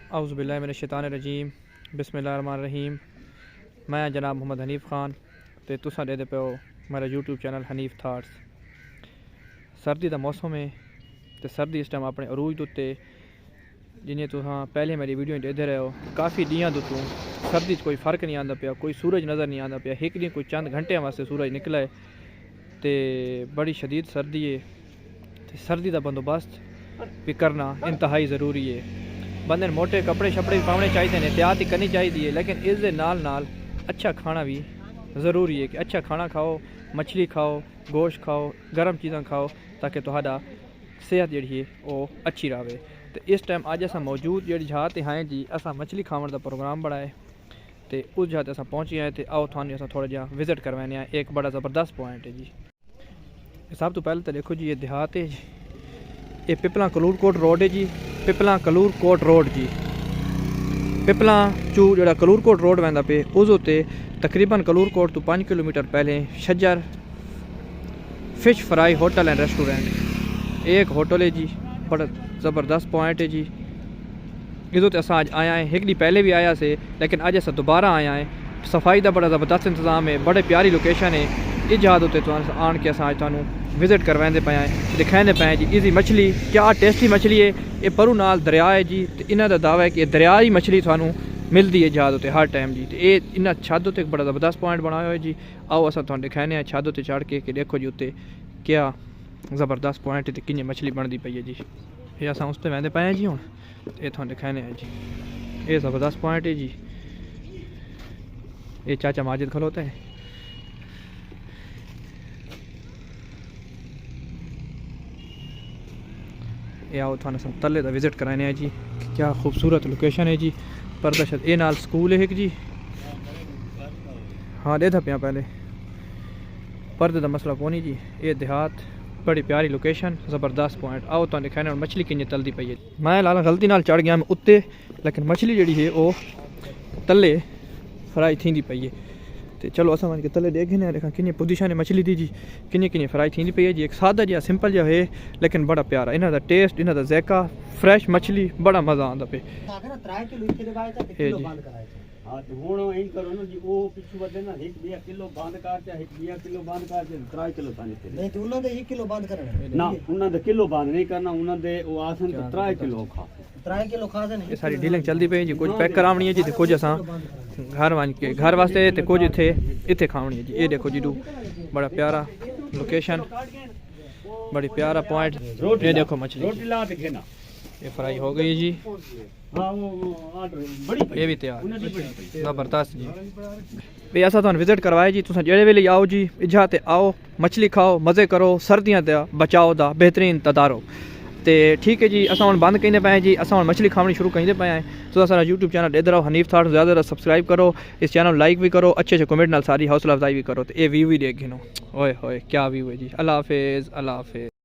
औज़ुबिल्लाहि मिनश्शैतानिर्रजीम बिस्मिल्लाहिर्रहमानिर्रहीम। मैं जनाब मोहम्मद हनीफ खान ते तुसां दे पे हो मेरा यूट्यूब चैनल हनीफ थाट्स। सर्दी का मौसम है तो सर्दी इस टाइम अपने अरूज के उत्ते जिन्हें तुसां पहले मेरी वीडियो देते रहे हो काफ़ी दियां तो सर्दी कोई फ़र्क नहीं आता पाया, कोई सूरज नज़र नहीं आता पाया। एक दिन कोई चंद घंटे वास्ते सूरज निकला है तो बड़ी शदीद सर्दी है। तो सर्दी का बंदोबस्त भी करना इंतहाई ज़रूरी है। बंदे मोटे कपड़े शपड़े भी पाने चाहिए, एहतियात ही करनी चाहिए, लेकिन इस दे नाल अच्छा खाना भी ज़रूरी है कि अच्छा खाना खाओ, मछली खाओ, गोश्त खाओ, गर्म चीज़ां खाओ ताकि तुहाड़ा सेहत जी है वो अच्छी रहे। तो इस टाइम अज अस मौजूद जी जहाँ ते हैं जी असा मछली खाने का प्रोग्राम बनाए तो उस जगह अस पहुँचे हैं। तो आओ थानू अस थोड़ा जहा विजिट करवाने एक बड़ा ज़बरदस्त पॉइंट है जी। सब तो पहले तो देखो जी ये देहात है जी, ये पिपला कलूरकोट रोड है जी, पिपला कलूरकोट रोड जी। पिपला चू जो कलूरकोट रोड वह पे उस उत्ते तकरीबन कलूरकोट तो 5 किलोमीटर पहले Shajar fish fry hotel and restaurant एक होटल है जी, बड़ा ज़बरदस्त पॉइंट है जी। इधर अस अज आया है, एक दी पहले भी आया से लेकिन अज अस दोबारा आया है। सफाई का बड़ा ज़बरदस्त इंतजाम है, बड़े प्यारी लोकेशन है। इस जगह उत्ते आन के अस थानू विजिट करवाते पे हैं, दिखाते पे हैं जी। इसकी मछली क्या टेस्टी मछली है। ये परू नाल दरिया है जी, तो इन्हों का दावा है कि दरिया की मछली थानू मिलती है जहाज उत्ते हर टाइम जी। तो ये इन्हें छत उत्ते एक बड़ा ज़बरदस्त पॉइंट बनाया हुआ है जी। आओ अस तुहानू दिखाने छत उत्ते चढ़ के कि देखो जी उत्ते क्या ज़बरदस्त पॉइंट है तो किन्नी मछली बनती पई है जी। ये अस उस पर वहदे पे हैं जी। हूँ ये तुहानू दिखाने हैं जी, ये ज़बरदस्त पॉइंट है जी। ये चाचा माजिद खलोता है। ये आओ थाने तले का विजिट कराने हैं जी, क्या खूबसूरत लोकेशन है जी। परदशत ये नाल स्कूल है एक जी। हाँ दे था पिया पहले पर्दे का मसला कौन जी। ये देहात बड़ी प्यारी लोकेशन ज़बरदस्त पॉइंट। आओ तो दिखाने मछली किन्नी तलती पई है। मैं लाल गलती नाल चढ़ गया मैं उत्ते, लेकिन मछली जी है वो तले फ्राई थी पई है। तो चलो अस वन के तले देखने देखा किन्नी पोजीशन है मछली दी जी, किन्नी किन्नी फ्राई थी पई है जी। एक सादा जहा सिंपल जहा है लेकिन बड़ा प्यारा इन्हों का टेस्ट, इन्हों का ज़ायका, फ्रैश मछली बड़ा मज़ा आता पे सारी डीलिंग चलती पई जी। कुछ पैक करावनी है जी, तो कुछ असा घर वन के घर वास्ते तो कुछ इतने इतने खावनी है जी। ये देखो जी बड़ा प्यारा लोकेशन, बड़ी प्यारा पॉइंट। ये देखो मछली ये फ्राई हो गई जी, ये भी तैयार ज़बरदस्त जी। भाई असा तुम विजिट करवाए जी, तुम जेड़े वेले आओ जी इजा ते आओ, मछली खाओ, मज़े करो, सर्दियां दा बचाओ दा बेहतरीन तदारो। तो ठीक है जी, अस हम बंद कहीं पे जी, अस मछली खानी शुरू कहीं पे हैं। तो सारा यूट्यूब चैनल दे रहो हनीफ थाट्स, ज़्यादा सब्सक्राइब करो, इस चैनल लाइक भी करो, अच्छे कमेंट नाल सारी हौसला अफजाई भी करो। तो ये व्यू भी देख गिनो, ओए होए क्या व्यू है जी। अल्लाह हाफिज़, अल्लाह हाफिज़।